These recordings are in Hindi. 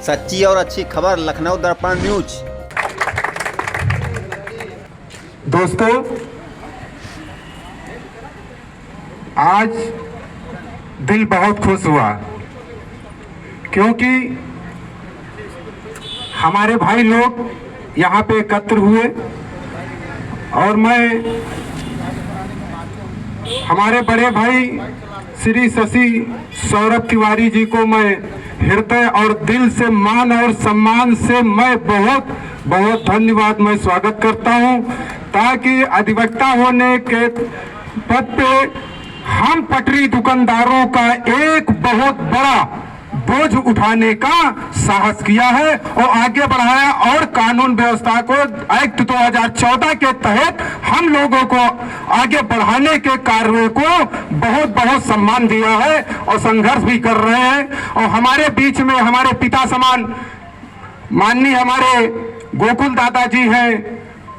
सच्ची और अच्छी खबर लखनऊ दर्पण न्यूज। दोस्तों, आज दिल बहुत खुश हुआ क्योंकि हमारे भाई लोग यहाँ पे एकत्र हुए और मैं हमारे बड़े भाई श्री शशि सौरभ तिवारी जी को मैं हृदय और दिल से मान और सम्मान से मैं बहुत बहुत धन्यवाद मैं स्वागत करता हूं, ताकि अधिवक्ता होने के पद पे हम पटरी दुकानदारों का एक बहुत बड़ा बोझ उठाने का साहस किया है और आगे बढ़ाया और कानून व्यवस्था को एक्ट 2014 के तहत हम लोगों को आगे बढ़ाने के कार्य को बहुत बहुत सम्मान दिया है और संघर्ष भी कर रहे हैं। और हमारे बीच में हमारे पिता समान माननीय हमारे गोकुल दादाजी हैं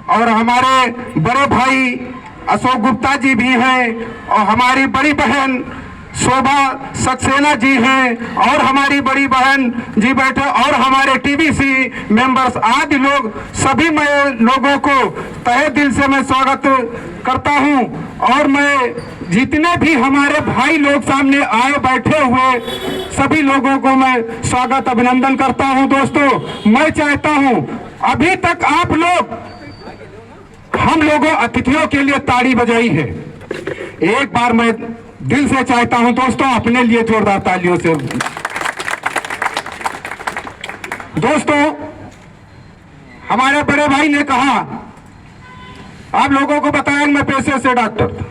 और हमारे बड़े भाई अशोक गुप्ता जी भी हैं और हमारी बड़ी बहन शोभा सक्सेना जी हैं और हमारी बड़ी बहन जी बैठे और हमारे टीबीसी मेंबर्स आदि लोग, सभी मैं लोगों को तहे दिल से मैं स्वागत करता हूं। और मैं जितने भी हमारे भाई लोग सामने आए बैठे हुए सभी लोगों को मैं स्वागत अभिनंदन करता हूं। दोस्तों, मैं चाहता हूं, अभी तक आप लोग हम लोगों अतिथियों के लिए ताड़ी बजाई है, एक बार मैं दिल से चाहता हूं दोस्तों अपने लिए जोरदार तालियों से। दोस्तों, हमारे बड़े भाई ने कहा, आप लोगों को बताया मैं पेशे से डॉक्टर था,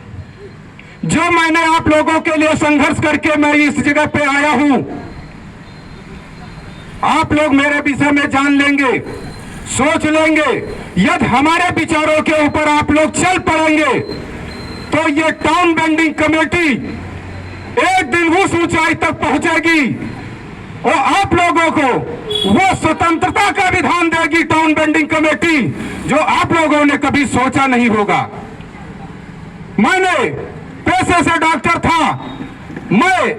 जो मैंने आप लोगों के लिए संघर्ष करके मैं इस जगह पे आया हूं, आप लोग मेरे विषय में जान लेंगे, सोच लेंगे, यदि हमारे विचारों के ऊपर आप लोग चल पड़ेंगे तो ये टाउन बेंडिंग कमेटी एक दिन उस ऊंचाई तक पहुंचेगी और आप लोगों को वो स्वतंत्रता का विधान देगी टाउन बेंडिंग कमेटी जो आप लोगों ने कभी सोचा नहीं होगा। मैंने पेशे से डॉक्टर था, मैं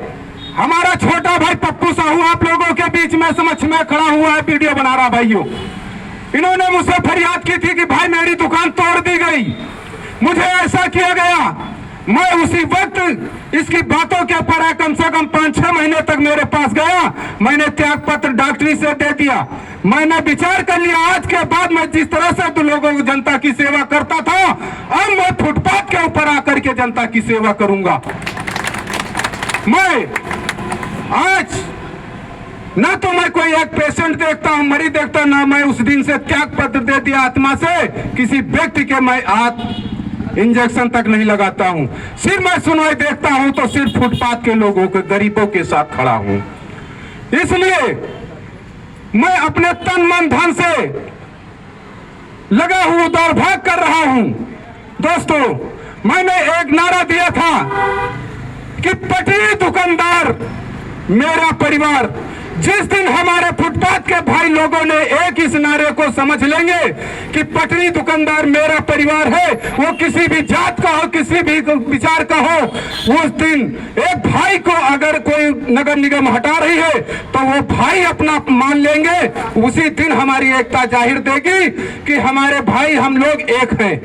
हमारा छोटा भाई पप्पू साहू आप लोगों के बीच में समक्ष में खड़ा हुआ है, वीडियो बना रहा भाइयों, इन्होंने मुझसे फरियाद की थी कि भाई मेरी दुकान तोड़ दी गई, मुझे ऐसा किया गया। मैं उसी वक्त इसकी बातों के ऊपर कम से कम 5-6 महीने तक मेरे पास गया, मैंने त्याग पत्र डॉक्टरी से दे दिया। मैंने विचार कर लिया आज के बाद मैं जिस तरह से तो लोगों को जनता की सेवा करता था, अब मैं फुटपाथ के ऊपर आकर के जनता की सेवा करूंगा। मैं आज ना तो मैं कोई एक पेशेंट देखता हूं, मरीज देखता, ना मैं उस दिन से त्याग पत्र दे दिया आत्मा से किसी व्यक्ति के मैं इंजेक्शन तक नहीं लगाता हूं। सिर्फ मैं सुनवाई देखता हूं तो सिर्फ फुटपाथ के लोगों के गरीबों के साथ खड़ा हूं। इसलिए मैं अपने तन मन धन से लगा हुआ दौड़ भाग कर रहा हूं। दोस्तों, मैंने एक नारा दिया था कि पटरी दुकानदार मेरा परिवार। जिस दिन हमारे फुटपाथ के भाई लोगों ने एक इस नारे को समझ लेंगे कि पटरी दुकानदार मेरा परिवार है, वो किसी भी जात का हो, किसी भी विचार का हो, उस दिन एक भाई को अगर कोई नगर निगम हटा रही है तो वो भाई अपना मान लेंगे, उसी दिन हमारी एकता जाहिर देगी कि हमारे भाई हम लोग एक हैं।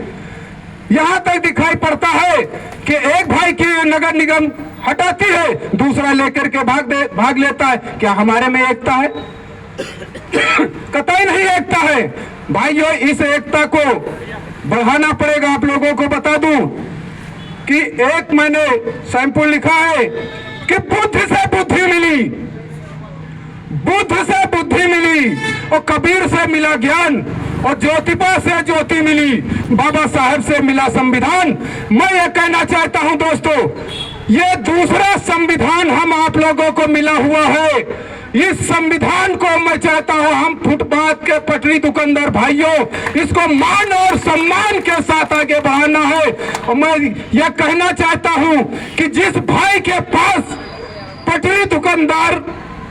यहां तक दिखाई पड़ता है कि एक भाई की नगर निगम हटाती है, दूसरा लेकर के भाग लेता है। क्या हमारे में एकता है? कतई नहीं एकता है भाइयों। इस एकता को बढ़ाना पड़ेगा। आप लोगों को बता दूं कि एक मैंने सैंपल लिखा है कि बुद्ध से बुद्धि मिली, बुद्ध से बुद्धि मिली और कबीर से मिला ज्ञान और ज्योतिबा से ज्योति मिली, बाबा साहब से मिला संविधान। मैं ये कहना चाहता हूं दोस्तों, ये दूसरा संविधान हम आप लोगों को मिला हुआ है। इस संविधान को मैं चाहता हूं हम फुटपाथ के पटरी दुकानदार भाइयों इसको मान और सम्मान के साथ आगे बढ़ाना है। और मैं यह कहना चाहता हूं कि जिस भाई के पास पटरी दुकानदार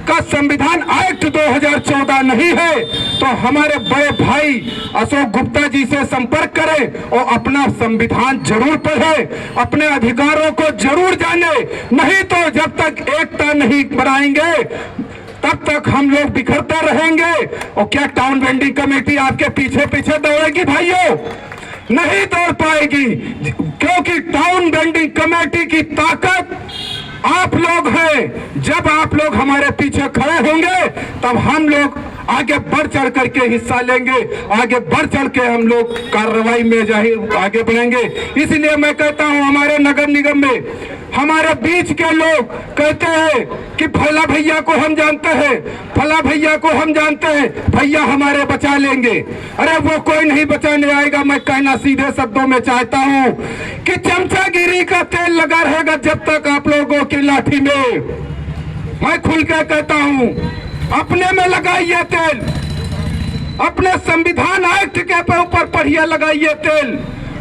का संविधान एक्ट 2014 नहीं है तो हमारे बड़े भाई अशोक गुप्ता जी से संपर्क करें और अपना संविधान जरूर पढ़े, अपने अधिकारों को जरूर जाने। नहीं तो जब तक एकता नहीं बढ़ाएंगे तब तक हम लोग बिखरते रहेंगे। और क्या टाउन वेंडिंग कमेटी आपके पीछे पीछे दौड़ेगी भाइयों? नहीं दौड़ पाएगी, क्योंकि टाउन वेंडिंग कमेटी की ताकत आप लोग हैं। जब आप लोग हमारे पीछे खड़े होंगे तब हम लोग आगे बढ़ चढ़ करके हिस्सा लेंगे, आगे बढ़ चढ़ के हम लोग कार्रवाई में जाहिर आगे बढ़ेंगे। इसलिए मैं कहता हूं, हमारे नगर निगम में हमारे बीच के लोग कहते हैं कि फला भैया को हम जानते हैं, फला भैया को हम जानते हैं, भैया हमारे बचा लेंगे। अरे वो कोई नहीं बचाने आएगा। मैं कहना सीधे शब्दों में चाहता हूं कि चमचागिरी का तेल लगा रहेगा जब तक आप लोगों की लाठी में। मैं खुल कर कहता हूं, अपने में लगाइए तेल, अपने संविधान एक्ट के ऊपर पढ़िए, लगाइए तेल,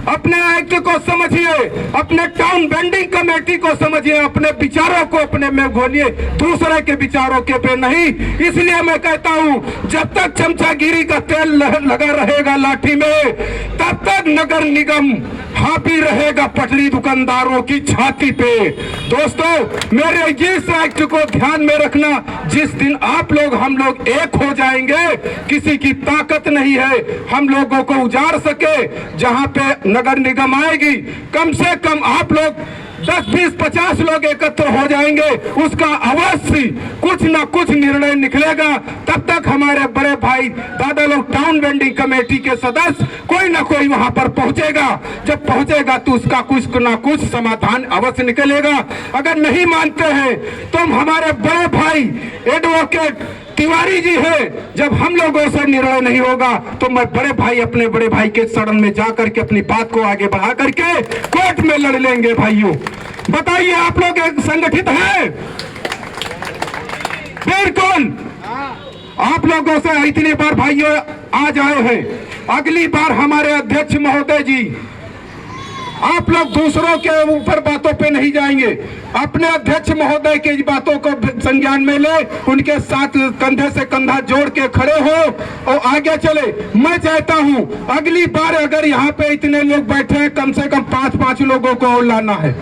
अपने एक्ट को समझिए, अपने टाउन वेंडिंग कमेटी को समझिए, अपने विचारों को अपने में घोलिए, दूसरे के विचारों के पे नहीं। इसलिए मैं कहता हूं, जब तक चमचागिरी का तेल लगा रहेगा लाठी में, तब तक नगर निगम हावी रहेगा पटरी दुकानदारों की छाती पे। दोस्तों, मेरे इस एक्ट को ध्यान में रखना। जिस दिन आप लोग हम लोग एक हो जाएंगे, किसी की ताकत नहीं है हम लोगों को उजाड़ सके। जहां पे नगर निगम आएगी, कम से कम आप लोग 10, 20, 50 लोग एकत्र हो जाएंगे, उसका अवश्य कुछ ना कुछ निर्णय निकलेगा। तब तक हमारे बड़े भाई दादा लोग टाउन वेंडिंग कमेटी के सदस्य कोई ना कोई वहां पर पहुंचेगा। जब पहुंचेगा तो उसका कुछ ना कुछ समाधान अवश्य निकलेगा। अगर नहीं मानते हैं तो हमारे बड़े भाई एडवोकेट तिवारी जी है, जब हम लोगों से निर्णय नहीं होगा तो मैं बड़े भाई अपने बड़े भाई के शरण में जाकर के अपनी बात को आगे बढ़ा करके कोर्ट में लड़ लेंगे। भाइयों बताइए, आप लोग एक संगठित हैं? बिल्कुल। आप लोगों से इतनी बार भाइयों आज आए हैं, अगली बार हमारे अध्यक्ष महोदय जी, आप लोग दूसरों के ऊपर बातों पे नहीं जाएंगे, अपने अध्यक्ष महोदय की बातों को संज्ञान में ले, उनके साथ कंधे से कंधा जोड़ के खड़े हो और आगे चले। मैं चाहता हूं अगली बार अगर यहाँ पे इतने लोग बैठे हैं, कम से कम 5-5 लोगों को और लाना है।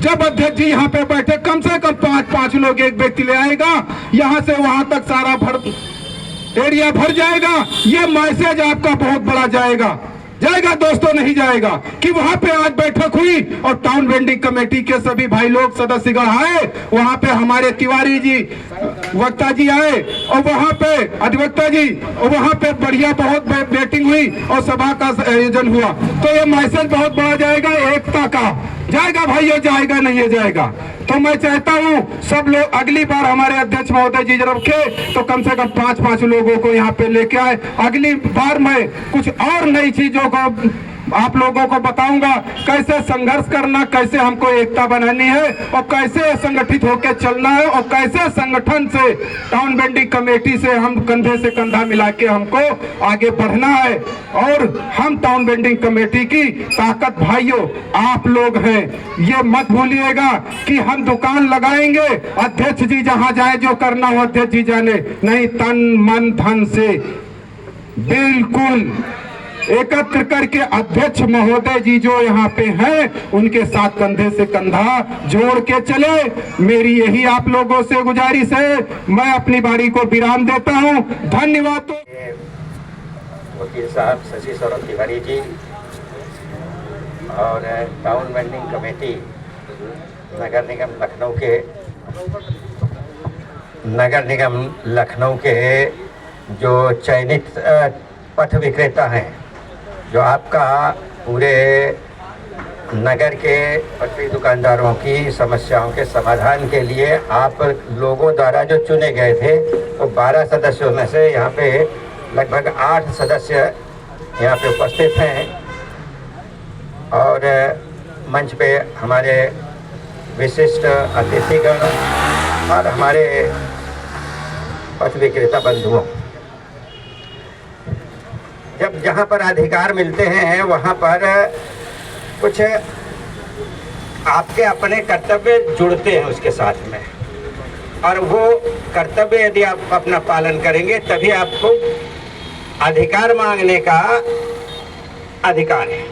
जब अध्यक्ष जी यहाँ पे बैठे, कम से कम 5-5 लोग एक व्यक्ति ले आएगा, यहाँ से वहां तक सारा एरिया भर जाएगा। ये मैसेज आपका बहुत बड़ा जाएगा दोस्तों, नहीं जाएगा कि वहां पे आज बैठक हुई और टाउन वेंडिंग कमेटी के सभी भाई लोग सदस्यगण आए, वहां पे हमारे तिवारी जी वक्ता जी आए और वहां पे अधिवक्ता जी, और वहां पे बढ़िया बहुत मीटिंग हुई और सभा का आयोजन हुआ। तो ये मैसेज बहुत बड़ा जाएगा, एकता का जाएगा भाइयों, जाएगा नहीं ये जाएगा। तो मैं चाहता हूं सब लोग अगली बार हमारे अध्यक्ष महोदय जी जब रखे तो कम से कम 5-5 लोगों को यहाँ पे लेके आए। अगली बार मैं कुछ और नई चीजों को आप लोगों को बताऊंगा, कैसे संघर्ष करना, कैसे हमको एकता बनानी है और कैसे संगठित होकर चलना है और कैसे संगठन से टाउन वेंडिंग कमेटी से हम कंधे से कंधा मिला के हमको आगे बढ़ना है। और हम टाउन वेंडिंग कमेटी की ताकत भाइयों आप लोग हैं, ये मत भूलिएगा कि हम दुकान लगाएंगे, अध्यक्ष जी जहां जाए जो करना हो अध्यक्ष जी जाने, नहीं तन मन धन से बिल्कुल एकत्र करके अध्यक्ष महोदय जी जो यहाँ पे हैं उनके साथ कंधे से कंधा जोड़ के चले। मेरी यही आप लोगों से गुजारिश है। मैं अपनी बारी को विराम देता हूँ। धन्यवाद। वकील साहब शशि सौरभ तिवारी जी और टाउन वेंडिंग कमेटी नगर निगम लखनऊ के जो चयनित पथ विक्रेता हैं, जो आपका पूरे नगर के पटरी दुकानदारों की समस्याओं के समाधान के लिए आप लोगों द्वारा जो चुने गए थे, तो 12 सदस्यों में से यहाँ पे लगभग 8 सदस्य यहाँ पे उपस्थित हैं और मंच पे हमारे विशिष्ट अतिथिगण और हमारे पथ विक्रेता बंधुओं। जब जहाँ पर अधिकार मिलते हैं वहाँ पर कुछ आपके अपने कर्तव्य जुड़ते हैं उसके साथ में, और वो कर्तव्य यदि आप अपना पालन करेंगे तभी आपको अधिकार मांगने का अधिकार है।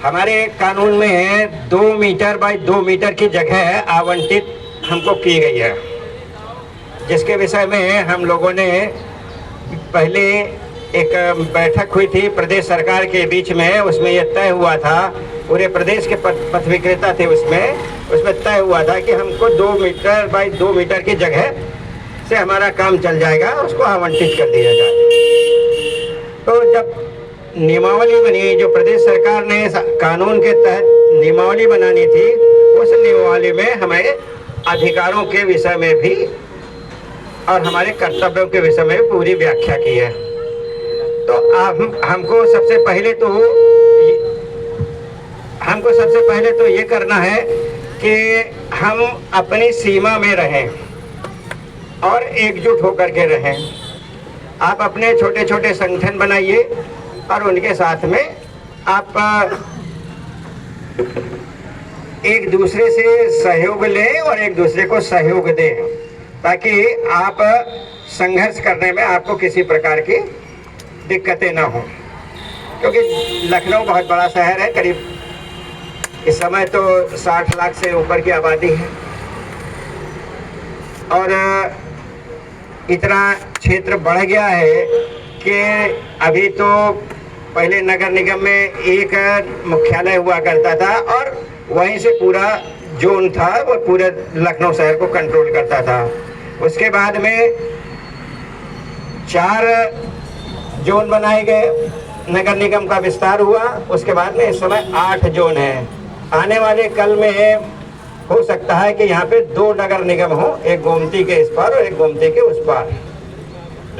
हमारे कानून में 2 मीटर बाय 2 मीटर की जगह आवंटित हमको की गई है। जिसके विषय में हम लोगों ने पहले एक बैठक हुई थी प्रदेश सरकार के बीच में। उसमें यह तय हुआ था, पूरे प्रदेश के पथ विक्रेता थे उसमें तय हुआ था कि हमको 2 मीटर बाई 2 मीटर की जगह से हमारा काम चल जाएगा, उसको आवंटित कर दिया जाए। तो जब नियमावली बनी, जो प्रदेश सरकार ने कानून के तहत नियमावली बनानी थी, उस नियमावली में हमें अधिकारों के विषय में भी और हमारे कर्तव्यों के विषय में पूरी व्याख्या की है। तो हमको सबसे पहले तो ये करना है कि हम अपनी सीमा में रहें और एकजुट होकर के रहें। आप अपने छोटे छोटे संगठन बनाइए और उनके साथ में आप एक दूसरे से सहयोग लें और एक दूसरे को सहयोग दें, ताकि आप संघर्ष करने में आपको किसी प्रकार की दिक्कतें ना हो। क्योंकि लखनऊ बहुत बड़ा शहर है, करीब इस समय तो 60 लाख से ऊपर की आबादी है और इतना क्षेत्र बढ़ गया है कि अभी तो पहले नगर निगम में एक मुख्यालय हुआ करता था और वहीं से पूरा जोन था, वो पूरे लखनऊ शहर को कंट्रोल करता था। उसके बाद में 4 जोन बनाए गए, नगर निगम का विस्तार हुआ। उसके बाद में इस समय 8 जोन हैं। आने वाले कल में हो सकता है कि यहाँ पे 2 नगर निगम हो, एक गोमती के इस पार और एक गोमती के उस पार।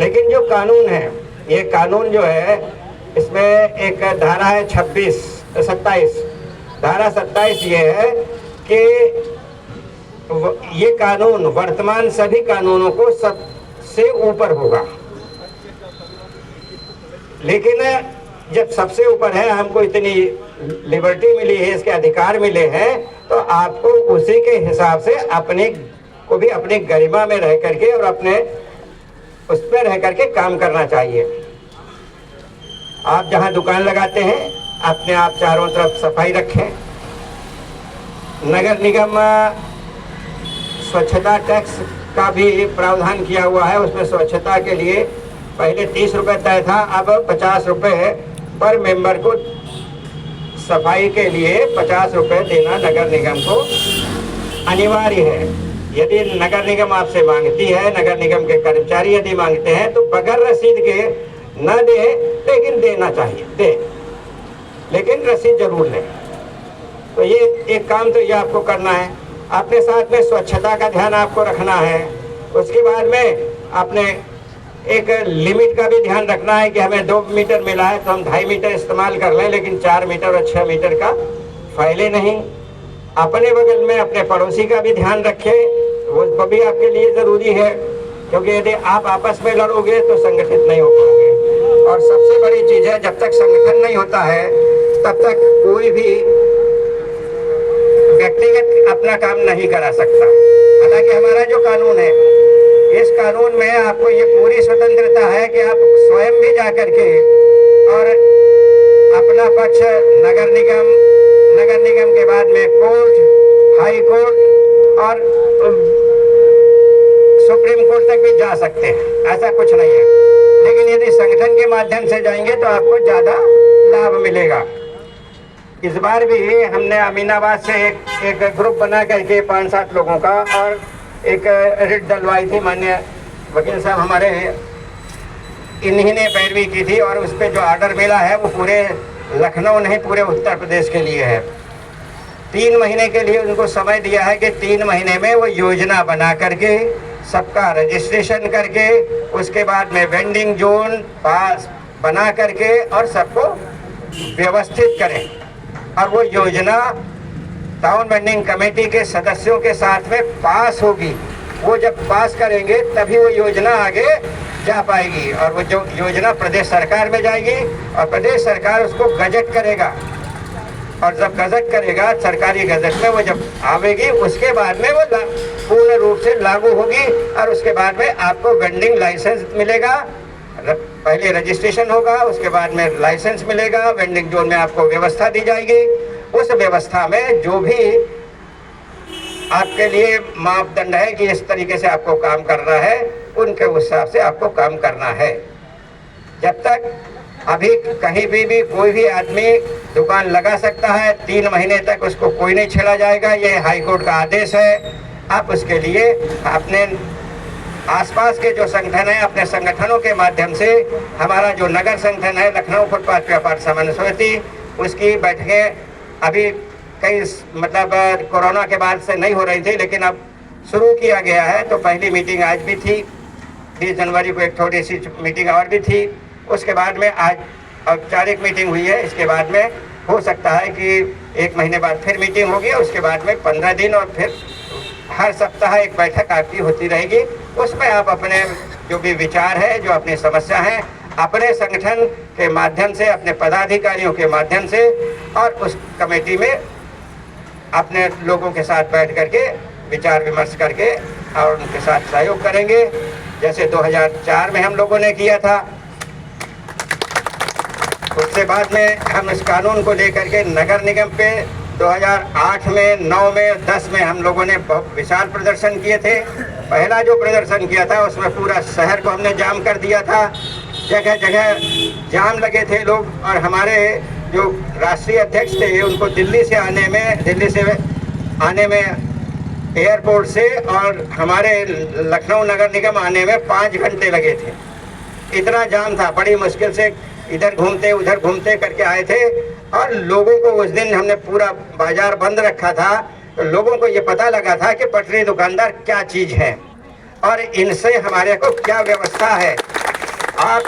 लेकिन जो कानून है, ये कानून जो है, इसमें एक धारा है 27 धारा 27 ये है कि ये कानून वर्तमान सभी कानूनों को सबसे ऊपर होगा। लेकिन जब सबसे ऊपर है, हमको इतनी लिबर्टी मिली है, इसके अधिकार मिले हैं, तो आपको उसी के हिसाब से अपने को भी अपनी गरिमा में रह करके और अपने उस पर रह करके काम करना चाहिए। आप जहां दुकान लगाते हैं, अपने आप चारों तरफ सफाई रखें। नगर निगम स्वच्छता टैक्स का भी प्रावधान किया हुआ है। उसमें स्वच्छता के लिए पहले 30 रुपये तय था, अब 50 रुपये पर मेंबर को सफाई के लिए 50 रुपये देना नगर निगम को अनिवार्य है। यदि नगर निगम आपसे मांगती है, नगर निगम के कर्मचारी यदि मांगते हैं, तो बगैर रसीद के न दे, लेकिन देना चाहिए, दे, लेकिन रसीद जरूर लें। तो ये एक काम तो ये आपको करना है। अपने साथ में स्वच्छता का ध्यान आपको रखना है। उसके बाद में आपने एक लिमिट का भी ध्यान रखना है कि हमें 2 मीटर मिला है तो हम 2.5 मीटर इस्तेमाल कर लें, लेकिन 4 मीटर और 6 मीटर का फैले नहीं। अपने बगल में अपने पड़ोसी का भी ध्यान रखें, वो भी आपके लिए ज़रूरी है, क्योंकि यदि आप आपस में लड़ोगे तो संगठित नहीं हो पाओगे। और सबसे बड़ी चीज़ है, जब तक संगठन नहीं होता है तब तक कोई भी व्यक्तिगत अपना काम नहीं करा सकता। हालांकि हमारा जो कानून है, इस कानून में आपको ये पूरी स्वतंत्रता है कि आप स्वयं भी जा करके और अपना पक्ष नगर निगम के बाद में कोर्ट, हाई कोर्ट और सुप्रीम कोर्ट तक भी जा सकते हैं, ऐसा कुछ नहीं है। लेकिन यदि संगठन के माध्यम से जाएंगे तो आपको ज़्यादा लाभ मिलेगा। इस बार भी हमने अमीनाबाद से एक ग्रुप बना करके 5-7 लोगों का और एक रिट डलवाई थी। माननीय वकील साहब हमारे, इन्हीं ने पैरवी की थी और उस पर जो ऑर्डर मिला है वो पूरे लखनऊ नहीं, पूरे उत्तर प्रदेश के लिए है। 3 महीने के लिए उनको समय दिया है कि 3 महीने में वो योजना बना करके सबका रजिस्ट्रेशन करके, उसके बाद में वेंडिंग जोन पास बना करके और सबको व्यवस्थित करें। और वो योजना टाउन वेंडिंग कमेटी के सदस्यों के साथ में पास होगी। वो जब पास करेंगे तभी वो योजना आगे जा पाएगी और वो जो योजना प्रदेश सरकार में जाएगी और प्रदेश सरकार उसको गजट करेगा। और जब गजट करेगा, सरकारी गजट में वो जब आवेगी, उसके बाद में वो पूर्ण रूप से लागू होगी और उसके बाद में आपको वेंडिंग लाइसेंस मिलेगा। पहले रजिस्ट्रेशन होगा, उसके बाद में लाइसेंस मिलेगा। वेंडिंग जोन में आपको व्यवस्था दी जाएगी। उस व्यवस्था में जो भी आपके लिए मापदंड है कि इस तरीके से आपको काम करना है, उनके हिसाब से आपको काम करना है। जब तक अभी कहीं भी कोई भी आदमी दुकान लगा सकता है, 3 महीने तक उसको कोई नहीं छेड़ा जाएगा, ये हाई कोर्ट का आदेश है। आप उसके लिए अपने आसपास के जो संगठन है, अपने संगठनों के माध्यम से, हमारा जो नगर संगठन है लखनऊ फुटपाथ व्यापार समन्वय समिति, उसकी बैठकें अभी कई मतलब कोरोना के बाद से नहीं हो रही थी, लेकिन अब शुरू किया गया है। तो पहली मीटिंग आज भी थी, 20 जनवरी को एक थोड़ी सी मीटिंग और भी थी। उसके बाद में आज औपचारिक मीटिंग हुई है। इसके बाद में हो सकता है कि 1 महीने बाद फिर मीटिंग होगी, उसके बाद में 15 दिन, और फिर हर सप्ताह एक बैठक आपकी होती रहेगी। उसमें आप अपने जो भी विचार है, जो अपनी समस्या है, अपने संगठन के माध्यम से, अपने पदाधिकारियों के माध्यम से और उस कमेटी में अपने लोगों के साथ बैठ करके विचार विमर्श करके और उनके साथ सहयोग करेंगे, जैसे 2004 में हम लोगों ने किया था। उसके बाद में हम इस कानून को लेकर के नगर निगम पे 2008 में, 9 में, 10 में हम लोगों ने बहुत विशाल प्रदर्शन किए थे। पहला जो प्रदर्शन किया था उसमें पूरा शहर को हमने जाम कर दिया था, जगह जगह जाम लगे थे लोग। और हमारे जो राष्ट्रीय अध्यक्ष थे उनको दिल्ली से आने में एयरपोर्ट से और हमारे लखनऊ नगर निगम आने में 5 घंटे लगे थे। इतना जाम था, बड़ी मुश्किल से इधर घूमते उधर घूमते करके आए थे। और लोगों को उस दिन हमने पूरा बाजार बंद रखा था, तो लोगों को ये पता लगा था कि पटरी दुकानदार क्या चीज़ है और इनसे हमारे को क्या व्यवस्था है। आप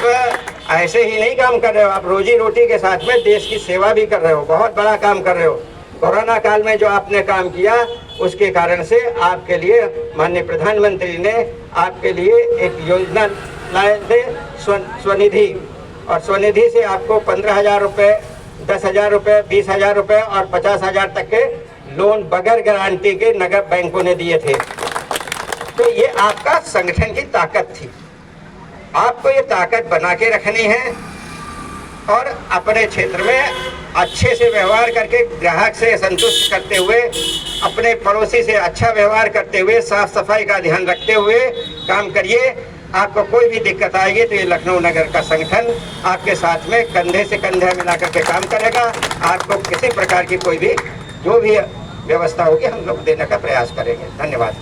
ऐसे ही नहीं काम कर रहे हो, आप रोजी रोटी के साथ में देश की सेवा भी कर रहे हो, बहुत बड़ा काम कर रहे हो। कोरोना काल में जो आपने काम किया उसके कारण से आपके लिए माननीय प्रधानमंत्री ने आपके लिए एक योजना लाए थे, स्वनिधि। और स्वनिधि से आपको 15,000 रुपये, 10,000 रुपये, 20,000 रुपये और 50,000 तक के लोन बगैर गारंटी के नगर बैंकों ने दिए थे। तो ये आपका संगठन की ताकत थी। आपको ये ताकत बना के रखनी है और अपने क्षेत्र में अच्छे से व्यवहार करके, ग्राहक से संतुष्ट करते हुए, अपने पड़ोसी से अच्छा व्यवहार करते हुए, साफ सफाई का ध्यान रखते हुए काम करिए। आपको कोई भी दिक्कत आएगी तो ये लखनऊ नगर का संगठन आपके साथ में कंधे से कंधे मिला करके काम करेगा। आपको किसी प्रकार की कोई भी जो भी व्यवस्था होगी हम लोग देने का प्रयास करेंगे। धन्यवाद।